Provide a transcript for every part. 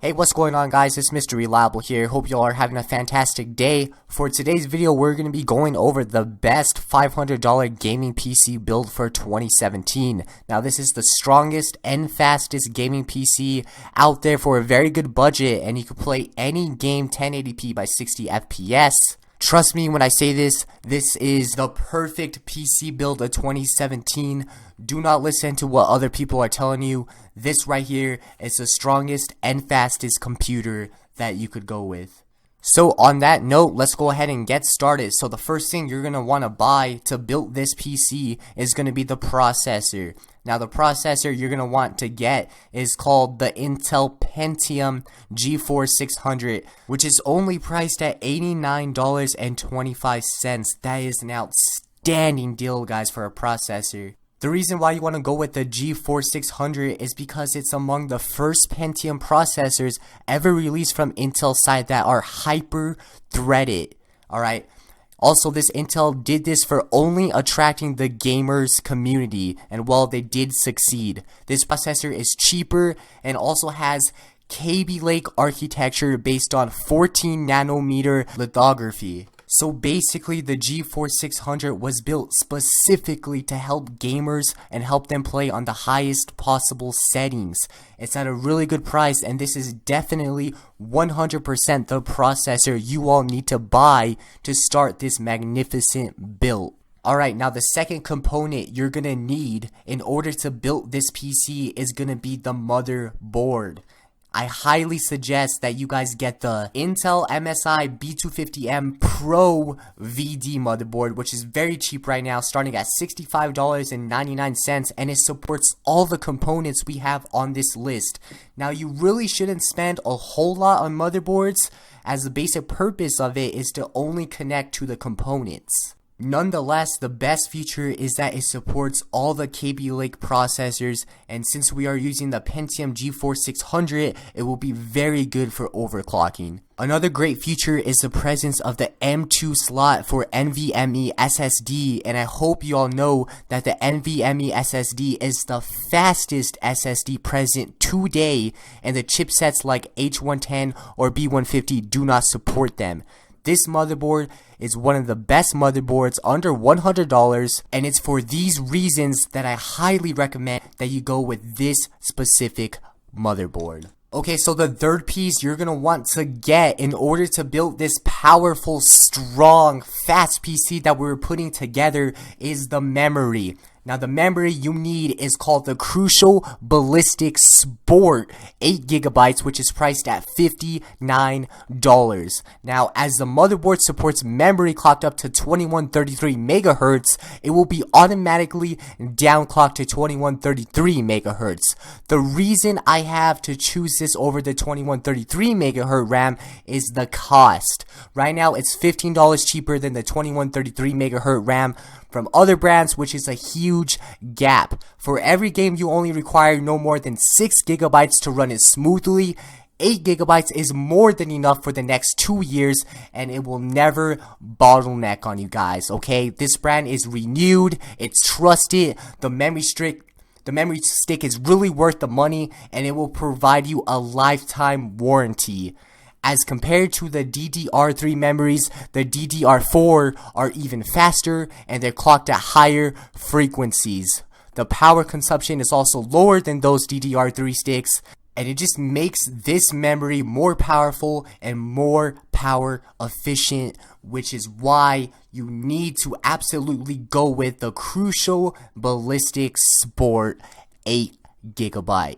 Hey, what's going on, guys? It's Mr. Reliable here. Hope you all are having a fantastic day. For today's video, we're going to be going over the best $500 gaming PC build for 2017. Now, this is the strongest and fastest gaming PC out there for a very good budget, and you can play any game 1080p by 60 FPS. Trust me when I say this is the perfect PC build of 2017. Do not listen to what other people are telling you. This right here is the strongest and fastest computer that you could go with. So on that note, let's go ahead and get started. So the first thing you're going to want to buy to build this PC is going to be the processor. Now the processor you're going to want to get is called the Intel Pentium GeForce 600, which is only priced at $89.25. That is an outstanding deal, guys, for a processor. The reason why you want to go with the GeForce 600 is because it's among the first Pentium processors ever released from Intel's side that are hyper-threaded, alright? Also, this Intel did this for only attracting the gamers community, and well, they did succeed. This processor is cheaper and also has Kaby Lake architecture based on 14 nanometer lithography. So basically, the GeForce 600 was built specifically to help gamers and help them play on the highest possible settings. It's at a really good price, and this is definitely 100% the processor you all need to buy to start this magnificent build. Alright, now the second component you're gonna need in order to build this PC is gonna be the motherboard. I highly suggest that you guys get the Intel MSI B250M Pro VD motherboard, which is very cheap right now, starting at $65.99, and it supports all the components we have on this list. Now, you really shouldn't spend a whole lot on motherboards, as the basic purpose of it is to only connect to the components. Nonetheless, the best feature is that it supports all the Kaby Lake processors, and since we are using the Pentium GeForce 600, it will be very good for overclocking. Another great feature is the presence of the M2 slot for NVMe SSD, and I hope you all know that the NVMe SSD is the fastest SSD present today, and the chipsets like H110 or B150 do not support them. This motherboard is one of the best motherboards under $100, and it's for these reasons that I highly recommend that you go with this specific motherboard. Okay, so the third piece you're going to want to get in order to build this powerful, strong, fast PC that we're putting together is the memory. Now, the memory you need is called the Crucial Ballistic Sport 8GB, which is priced at $59. Now, as the motherboard supports memory clocked up to 2133 MHz, it will be automatically downclocked to 2133 MHz. The reason I have to choose this over the 2133 MHz RAM is the cost. Right now, it's $15 cheaper than the 2133 MHz RAM from other brands, which is a huge gap. For every game, you only require no more than 6 GB to run it smoothly. 8 GB is more than enough for the next 2 years, and it will never bottleneck on you guys, okay? This brand is renewed, it's trusted, the memory stick is really worth the money, and it will provide you a lifetime warranty. As compared to the DDR3 memories, the DDR4 are even faster, and they're clocked at higher frequencies. The power consumption is also lower than those DDR3 sticks, and it just makes this memory more powerful and more power efficient, which is why you need to absolutely go with the Crucial Ballistic Sport 8GB.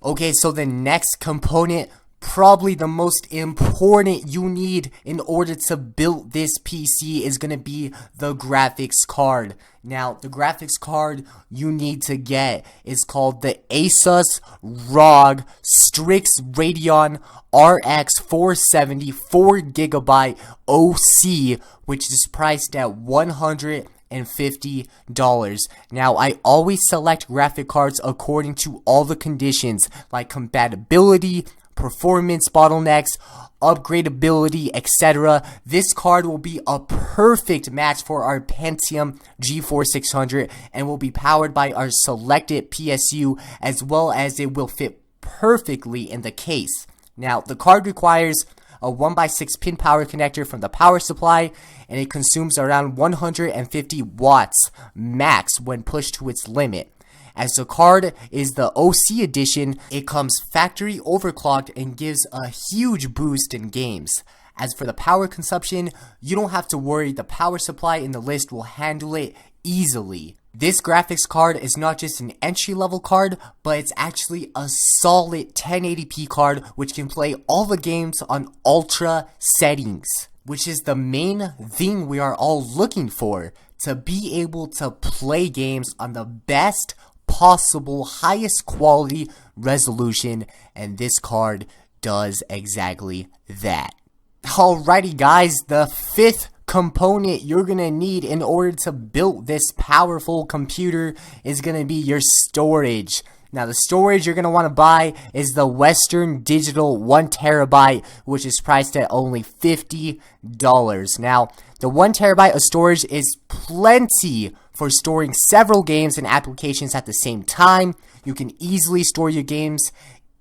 Okay, so the next component, probably the most important you need in order to build this PC, is going to be the graphics card. Now, the graphics card you need to get is called the Asus ROG Strix Radeon RX 470 4GB OC, which is priced at $150. Now, I always select graphic cards according to all the conditions like compatibility, performance bottlenecks, upgradability, etc. This card will be a perfect match for our Pentium GeForce 600 and will be powered by our selected PSU, as well as it will fit perfectly in the case. Now, the card requires a 1x6 pin power connector from the power supply, and it consumes around 150 watts max when pushed to its limit. As the card is the OC edition, it comes factory overclocked and gives a huge boost in games. As for the power consumption, you don't have to worry, the power supply in the list will handle it easily. This graphics card is not just an entry-level card, but it's actually a solid 1080p card which can play all the games on ultra settings, which is the main thing we are all looking for, to be able to play games on the best possible, highest quality resolution, and this card does exactly that. Alrighty guys, the fifth component you're gonna need in order to build this powerful computer is gonna be your storage. Now the storage you're gonna want to buy is the Western Digital 1TB, which is priced at only $50. Now the 1TB of storage is plenty for storing several games and applications at the same time. You can easily store your games,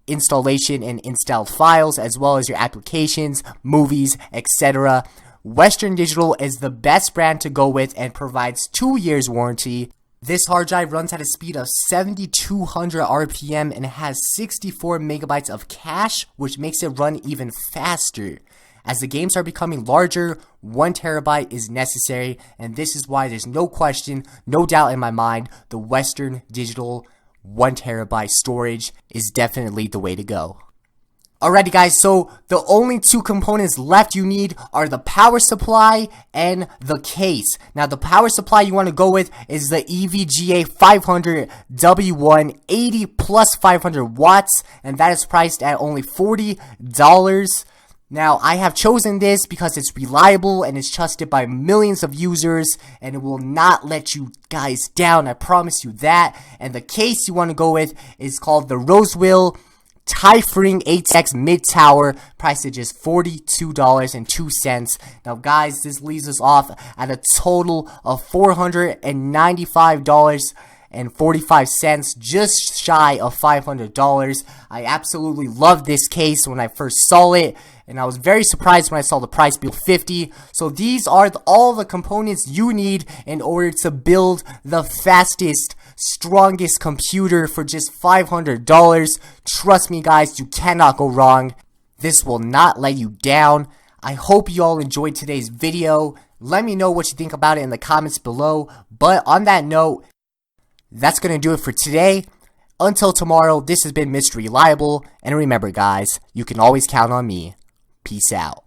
installation and installed files, as well as your applications, movies, etc. Western Digital is the best brand to go with and provides 2 years warranty. This hard drive runs at a speed of 7200 RPM and has 64 megabytes of cache, which makes it run even faster. As the games are becoming larger, 1TB is necessary, and this is why there's no question, no doubt in my mind, the Western Digital 1TB storage is definitely the way to go. Alrighty guys, so the only two components left you need are the power supply and the case. Now the power supply you want to go with is the EVGA 500 W1 80 plus 500 watts, and that is priced at only $40. Now I have chosen this because it's reliable and it's trusted by millions of users, and it will not let you guys down, I promise you that. And the case you want to go with is called the Rosewell Typhoon 8X Mid Tower, priced at just $42.02. Now guys, this leaves us off at a total of $495.45, just shy of $500. I absolutely love this case when I first saw it, and I was very surprised when I saw the price below $50. So these are all the components you need in order to build the fastest, strongest computer for just $500. Trust me guys, you cannot go wrong. This will not let you down. I hope you all enjoyed today's video. Let me know what you think about it in the comments below. But on that note, that's going to do it for today. Until tomorrow, this has been Mr. Reliable, and remember guys, you can always count on me. Peace out.